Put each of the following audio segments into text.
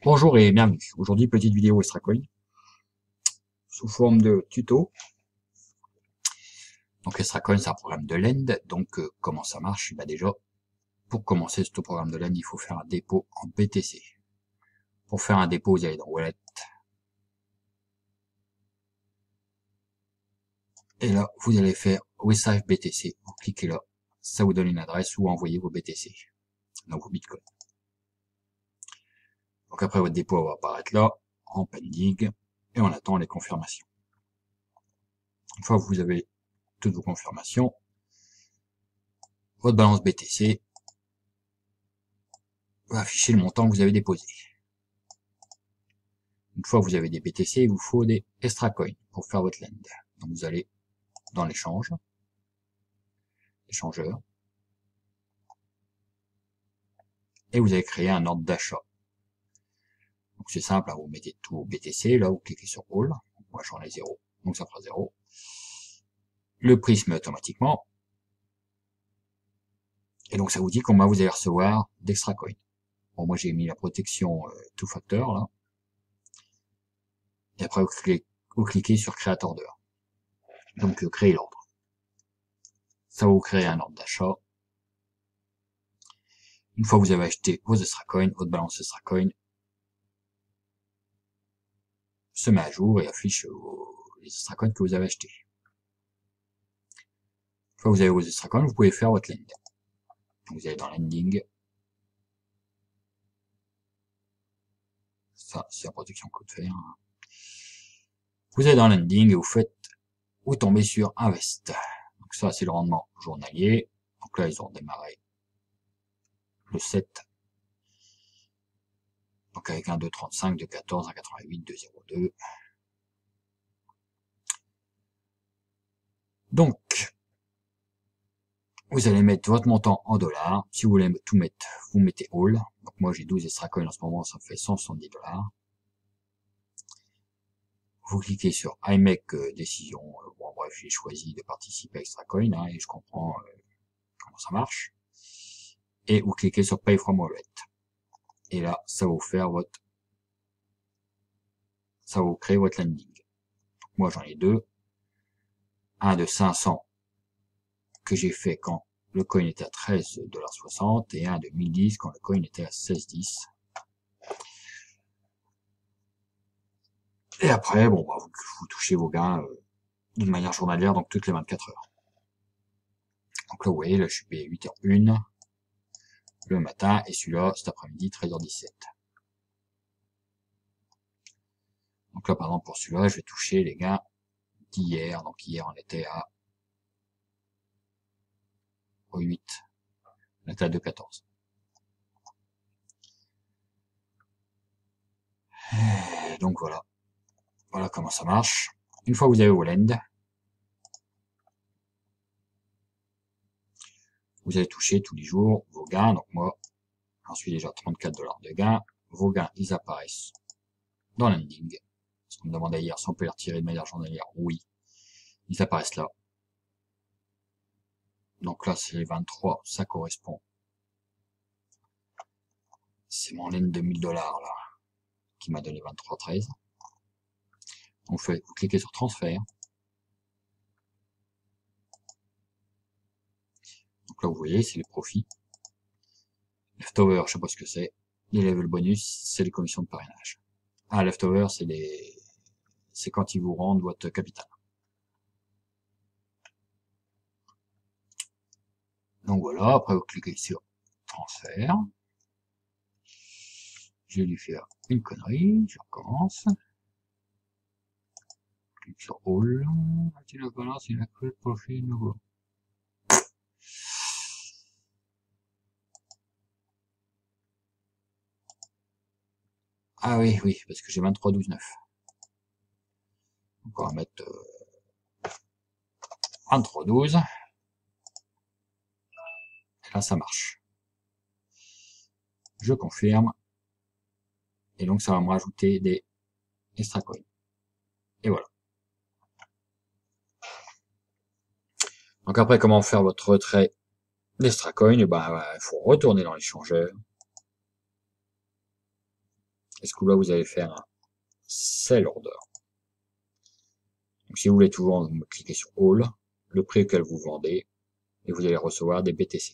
Bonjour et bienvenue. Aujourd'hui, petite vidéo ExtraCoin sous forme de tuto. Donc ExtraCoin, c'est un programme de lend. Donc comment ça marche? Bah déjà, pour commencer ce programme de lend, il faut faire un dépôt en BTC. Pour faire un dépôt, vous allez dans Wallet. Et là, vous allez faire Westside BTC. Vous cliquez là. Ça vous donne une adresse où envoyer vos BTC. Donc vos Bitcoin. Donc après, votre dépôt va apparaître là, en pending. Et on attend les confirmations. Une fois que vous avez toutes vos confirmations, votre balance BTC va afficher le montant que vous avez déposé. Une fois que vous avez des BTC, il vous faut des ExtraCoin pour faire votre lend. Donc vous allez dans l'échange, échangeur, et vous allez créer un ordre d'achat. Donc c'est simple, hein, vous mettez tout au BTC, là vous cliquez sur All, moi j'en ai 0, donc ça fera 0. Le prix se met automatiquement, et donc ça vous dit combien vous allez recevoir d'ExtraCoin. Bon, moi j'ai mis la protection Two Factor là, et après vous cliquez sur créateur d'heure. Donc créer l'ordre. Ça va vous créer un ordre d'achat. Une fois que vous avez acheté vos ExtraCoin, votre balance ExtraCoin se met à jour et affiche les ExtraCoin que vous avez achetés. Une fois que vous avez vos ExtraCoin, vous pouvez faire votre lend. Donc vous allez dans lending. Ça, c'est la protection code fer. Vous allez dans lending et vous tombez sur invest. Donc ça, c'est le rendement journalier. Donc là, ils ont démarré le 7. Donc avec un 2,35, 2,14, 1,88, 2,02. Donc, vous allez mettre votre montant en dollars. Si vous voulez tout mettre, vous mettez all. Donc moi j'ai 12 ExtraCoin en ce moment, ça fait 170 $. Vous cliquez sur I make décision. Bon bref, j'ai choisi de participer à ExtraCoin hein, et je comprends comment ça marche. Et vous cliquez sur Pay from Wallet. Et là, ça va vous faire ça va vous créer votre landing. Donc moi j'en ai deux. Un de 500 que j'ai fait quand le coin était à 13,60 $ et un de 1010 quand le coin était à 16,10 $. Et après, bon, bah, vous touchez vos gains d'une manière journalière, donc toutes les 24 heures. Donc là, vous voyez, là, je suis payé 8h01 le matin, et celui-là, cet après-midi, 13h17. Donc là, par exemple, pour celui-là, je vais toucher les gains d'hier. Donc hier, on était à 8. On était à 2,14. Donc voilà. Voilà comment ça marche. Une fois que vous avez vos lend, vous allez toucher tous les jours vos gains. Donc moi, j'en suis déjà 34 $ de gains. Vos gains, ils apparaissent dans l'ending. Parce qu'on me demandait hier si on peut les retirer de manière journalière. Oui. Ils apparaissent là. Donc là, c'est les 23. Ça correspond. C'est mon lend de 1000 $ là, qui m'a donné 23,13. Donc vous cliquez sur transfert. Donc là, vous voyez, c'est les profits. Leftover, je sais pas ce que c'est. Les level bonus, c'est les commissions de parrainage. Ah, leftover, c'est quand ils vous rendent votre capital. Donc voilà, après vous cliquez sur transfert. Je vais lui faire une connerie, je recommence. Clique sur all. Tu la balance, il a que le profit nouveau. Ah oui, oui, parce que j'ai 23,12,9. Donc on va mettre 23,12. Et là, ça marche. Je confirme. Et donc, ça va me rajouter des ExtraCoin. Et voilà. Donc après, comment faire votre retrait d'ExtraCoin? Eh ben, il faut retourner dans l'échangeur. Et ce coup-là, vous allez faire un sell order. Donc, si vous voulez tout vendre, vous cliquez sur All, le prix auquel vous vendez, et vous allez recevoir des BTC.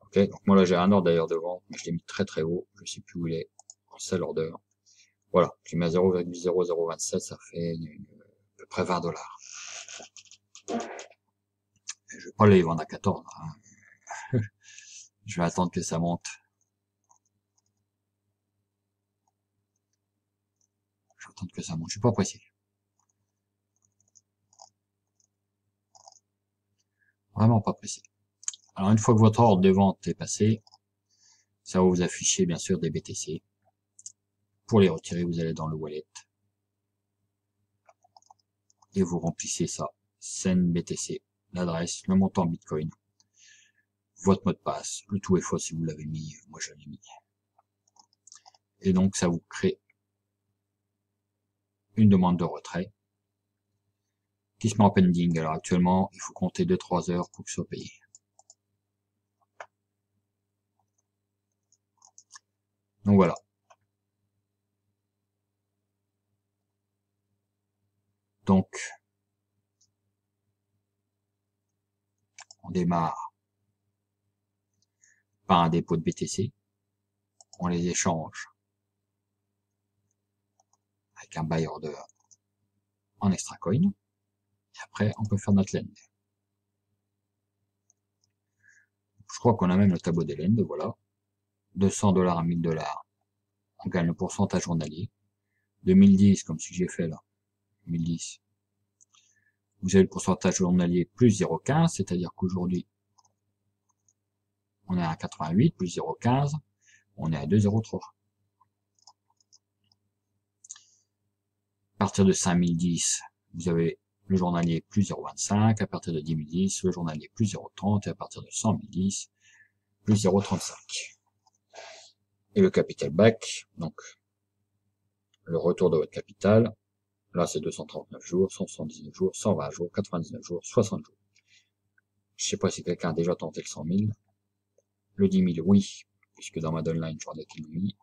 Ok, donc moi là j'ai un ordre d'ailleurs de vente, mais je l'ai mis très très haut, je sais plus où il est, en sell order. Voilà, je mets à 0,0027, ça fait à peu près 20 $. Je vais pas les vendre à 14, hein. Je vais attendre que ça monte. Je vais attendre que ça monte, je suis pas pressé. Vraiment pas pressé. Alors une fois que votre ordre de vente est passé, ça va vous afficher bien sûr des BTC. Pour les retirer, vous allez dans le wallet. Et vous remplissez ça. Send BTC, l'adresse, le montant Bitcoin, votre mot de passe. Le tout est faux si vous l'avez mis, moi je l'ai mis. Et donc ça vous crée une demande de retrait qui se met en pending. Alors actuellement, il faut compter 2-3 heures pour que ce soit payé. Donc voilà. Donc, on démarre par un dépôt de BTC. On les échange avec un buy order en extra coin. Et après, on peut faire notre lend. Je crois qu'on a même le tableau des lends, voilà. 200 $ à 1000 $. On gagne le pourcentage journalier. 2010, comme si j'ai fait là. 2010. Vous avez le pourcentage journalier plus 0,15, c'est-à-dire qu'aujourd'hui, on est à 88, plus 0,15, on est à 2,03. À partir de 5010, vous avez le journalier plus 0,25, à partir de 10 010, le journalier plus 0,30, et à partir de 100 010, plus 0,35. Et le capital back, donc le retour de votre capital, là c'est 239 jours, 179 jours, 120 jours, 99 jours, 60 jours. Je sais pas si quelqu'un a déjà tenté le 100 000. Le 10 000, oui, puisque dans ma downline, je vois qu'ils l'ont mis.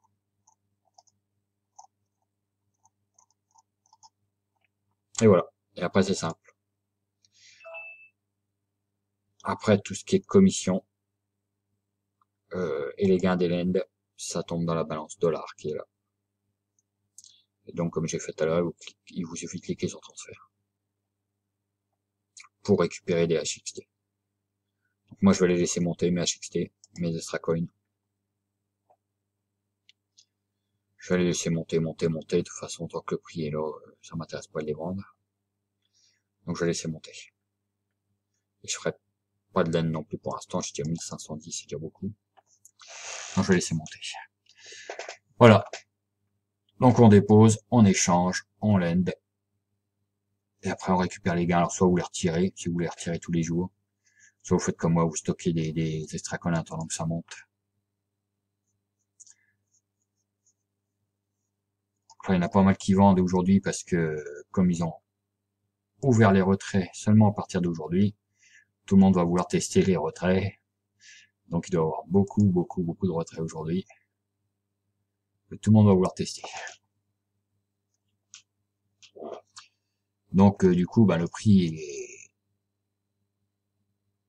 Et voilà. Et après, c'est simple. Après, tout ce qui est commission et les gains des lends, ça tombe dans la balance dollar qui est là. Et donc, comme j'ai fait tout à l'heure, il vous suffit de cliquer sur transfert pour récupérer des HXT. Donc, moi, je vais les laisser monter, mes HXT, mes extra coins. Je vais les laisser monter. De toute façon, tant que le prix est là, ça m'intéresse pas de les vendre. Donc, je vais laisser monter. Et je ferai pas de lend non plus pour l'instant. J'ai déjà 1510, c'est déjà beaucoup. Donc, je vais laisser monter. Voilà. Donc, on dépose, on échange, on lend. Et après, on récupère les gains. Alors, soit vous les retirez, si vous les retirez tous les jours. Soit vous faites comme moi, vous stockez des extra coins en attendant que ça monte. Enfin, il y en a pas mal qui vendent aujourd'hui parce que, comme ils ont ouvert les retraits seulement à partir d'aujourd'hui, tout le monde va vouloir tester les retraits. Donc, il doit y avoir beaucoup de retraits aujourd'hui. Tout le monde va vouloir tester. Donc, du coup, bah, le prix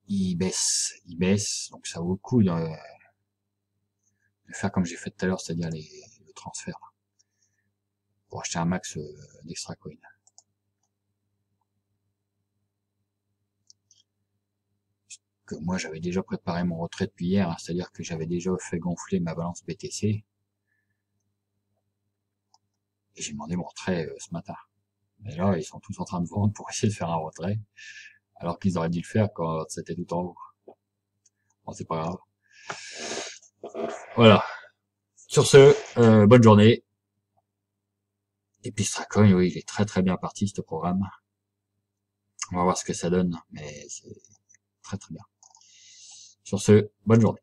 il baisse. Donc, ça vaut le coup de faire comme j'ai fait tout à l'heure, c'est-à-dire le transfert pour acheter un max d'extra coin. Que moi, j'avais déjà préparé mon retrait depuis hier, hein, c'est-à-dire que j'avais déjà fait gonfler ma balance BTC. Et j'ai demandé mon retrait ce matin. Et là, ils sont tous en train de vendre pour essayer de faire un retrait, alors qu'ils auraient dû le faire quand c'était tout en haut. Bon, c'est pas grave. Voilà. Sur ce, bonne journée. Et puis Stracoin, oui, il est très bien parti, ce programme. On va voir ce que ça donne, mais c'est très bien. Sur ce, bonne journée.